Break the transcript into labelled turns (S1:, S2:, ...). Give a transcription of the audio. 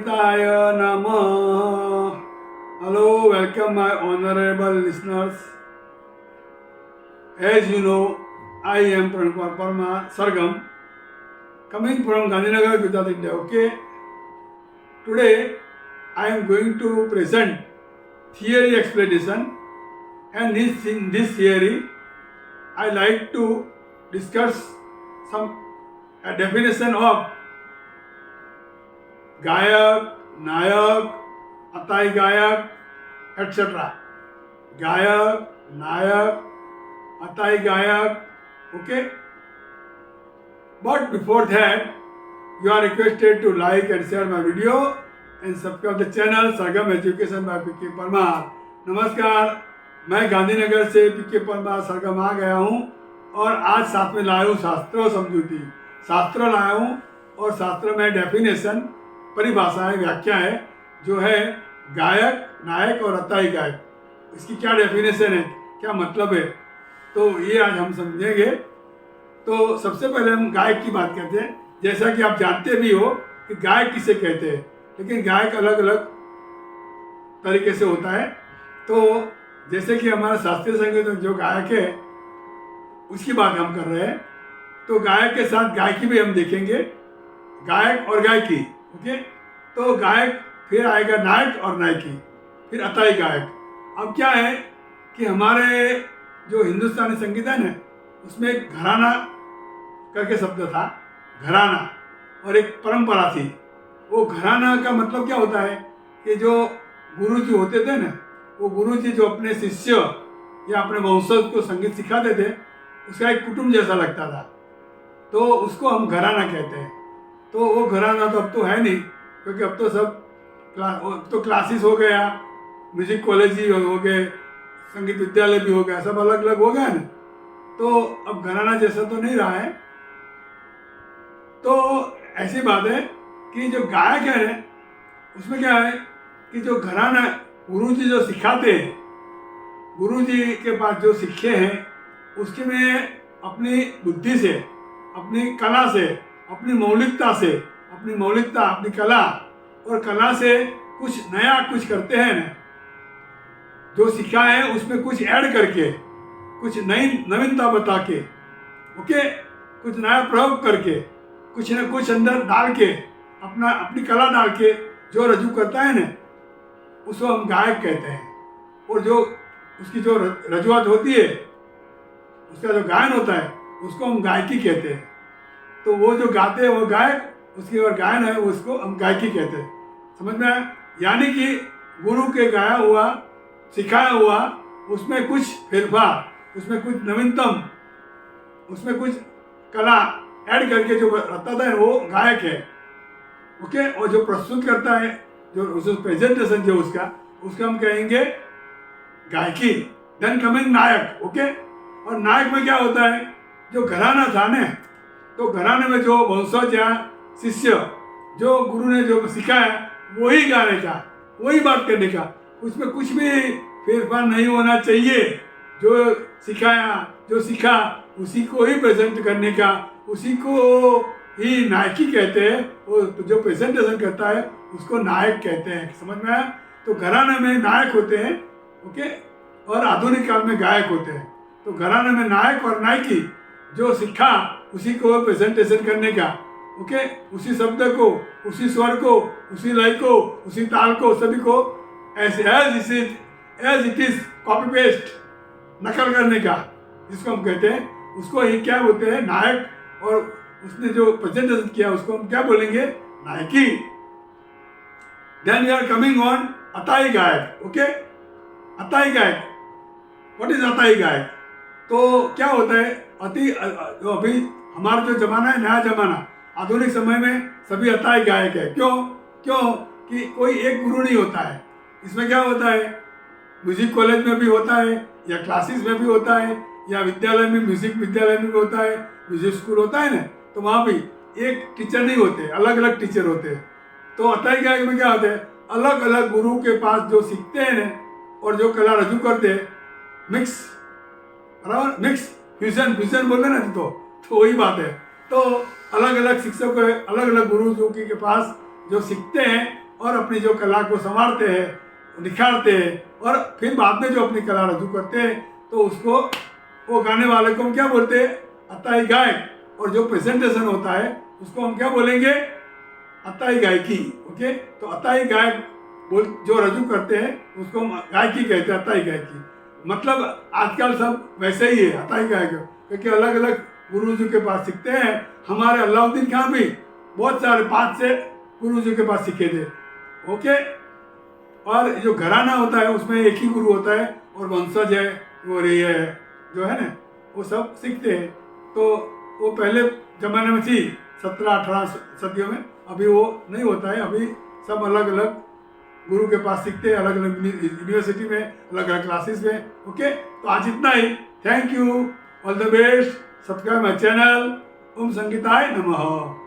S1: Gitaya Namah. Hello, welcome my honorable listeners. As you know, I am Pranapar Parma Sargam, coming from Gandhinagar, Gujarat, India. Okay, today I am going to present theory explanation, and in this theory, I like to discuss a definition of गायक, नायक, अताई गायक, etc. गायक, नायक, अताई गायक, okay? But before that, you are requested to like and share my video and subscribe the channel Sargam education by PK Parmar. नमस्कार, मैं गांधीनगर से पीके परमार सरगम आ गया हूँ और आज साथ में लाया हूँ शास्त्रों समझूती। शास्त्र लाया हूँ और शास्त्र में डेफिनेशन, परिभाषाएं, व्याख्या है जो है गायक, नायक और अताई गायक। इसकी क्या डेफिनेशन है, क्या मतलब है, तो ये आज हम समझेंगे। तो सबसे पहले हम गायक की बात करते हैं। जैसा कि आप जानते भी हो कि गायक किसे कहते हैं, लेकिन गायक अलग अलग तरीके से होता है। तो जैसे कि हमारा शास्त्रीय संगीत में जो गायक है उसकी बात हम कर रहे हैं, तो गायक के साथ गायकी भी हम देखेंगे, गायक और गायकी। ओके, तो गायक, फिर आएगा नायक और नायकी, फिर अताई गायक। अब क्या है कि हमारे जो हिंदुस्तानी संगीत है ना, उसमें एक घराना करके शब्द था, घराना, और एक परंपरा थी। वो घराना का मतलब क्या होता है कि जो गुरुजी होते थे ना, वो गुरुजी जो अपने शिष्य या अपने वंशज को संगीत सिखाते थे, उसका एक कुटुंब जैसा लगता था, तो उसको हम घराना कहते हैं। तो वो घराना तो अब तो है नहीं, क्योंकि अब तो सब क्लासेस हो गया, म्यूजिक कॉलेज ही हो गए, संगीत विद्यालय भी हो गया, सब अलग अलग हो गया ना, तो अब घराना जैसा तो नहीं रहा है। तो ऐसी बात है कि जो गायक है ना, उसमें क्या है कि जो घराना गुरुजी जो सिखाते हैं, गुरुजी के पास जो सीखे हैं, उसके में अपनी बुद्धि से, अपनी कला से, अपनी मौलिकता, अपनी कला और कला से कुछ नया कुछ करते हैं ना, जो सीखा है उसमें कुछ ऐड करके, कुछ नई नवीनता बता के, ओके, कुछ नया प्रयोग करके, कुछ न कुछ अंदर डाल के, अपनी कला डाल के जो रजू करता है ना, उसको हम गायक कहते हैं। और जो उसकी जो रजूआत होती है, उसका जो गायन होता है, उसको हम गायकी कहते हैं। तो वो जो गाते हैं वो गायक, उसकी और गायन है उसको हम गायकी कहते हैं। समझ में आया? यानी कि गुरु के गाया हुआ, सिखाया हुआ, उसमें कुछ फेरफार, उसमें कुछ नवीनतम, उसमें कुछ कला ऐड करके जो बताता है वो गायक है। ओके, और जो प्रस्तुत करता है, जो उस प्रेजेंटेशन जो उसका हम कहेंगे गायकी। देन कमिंग नायक। ओके, और नायक में क्या होता है, जो घराना था ना, तो घराने में जो वंशज या शिष्य, जो गुरु ने जो सिखाया वही गाने का, वही बात करने का, उसमें कुछ भी फेरफार नहीं होना चाहिए। जो सिखाया, जो सीखा, उसी को ही प्रेजेंट करने का, उसी को ही नायकी कहते हैं। वो जो प्रेजेंटेशन करता है उसको नायक कहते हैं। समझ में आया? तो घराने में नायक होते हैं, ओके, और आधुनिक काल में गायक होते हैं। तो घराने में नायक और नायकी, जो सीखा उसी को प्रेजेंटेशन करने का, ओके, उसी शब्द को, उसी स्वर को, उसी लय को, उसी ताल को, सभी को as it is copy paste, नकल करने का, जिसको हम कहते हैं, उसको ही क्या बोलते हैं, नायक। और उसने जो प्रेजेंटेशन किया उसको हम क्या बोलेंगे, नायकी। Then we are coming on अताई गायक। ओके, अताई गायक, व्हाट इज अताई गायक? तो क्या होता है, जो अभी हमारा जो जमाना है, नया जमाना, आधुनिक समय में सभी अताई गायक है। क्यों कि कोई एक गुरु नहीं होता है। इसमें क्या होता है, म्यूजिक कॉलेज में भी होता है, या क्लासेस में भी होता है, या विद्यालय में, म्यूजिक विद्यालय में भी होता है, म्यूजिक स्कूल होता है ना, तो वहाँ भी एक टीचर नहीं होते, अलग अलग टीचर होते हैं। तो अताई गायक में क्या होता है, अलग अलग गुरु के पास जो सीखते हैं ना, और जो कला रजू करते हैं, मिक्स, बराबर, मिक्स, फ्यूजन बोल रहे ना, तो वही बात है। तो अलग अलग शिक्षक, अलग अलग गुरु जो के पास जो सीखते हैं, और अपनी जो कला को संवारते हैं, निखारते हैं, और फिर बाद में जो अपनी कला रजू करते हैं तो उसको, वो गाने वाले को हम क्या बोलते हैं? अताई गायक। और जो प्रेजेंटेशन होता है उसको हम क्या बोलेंगे? अताई गायकी। ओके, तो अताई गायक जो रजू करते हैं उसको हम गायकी कहते हैं, अताई गायकी। मतलब आजकल सब वैसे ही है, अताई गायक, क्योंकि अलग अलग गुरु जी के पास सीखते हैं। हमारे अलाउद्दीन खान भी बहुत सारे 5-6 गुरु जी के पास सीखे थे। ओके, और जो घराना होता है उसमें एक ही गुरु होता है, और वंशज है, वो ये है जो है ना, वो सब सीखते हैं। तो वो पहले जमाने में थी 17-18 सदियों में, अभी वो नहीं होता है। अभी सब अलग अलग गुरु के पास सीखते हैं, अलग अलग यूनिवर्सिटी में, अलग अलग क्लासेस में। ओके, तो आज इतना ही। Thank you, all the best, subscribe my channel. ओम संगीताय नमः।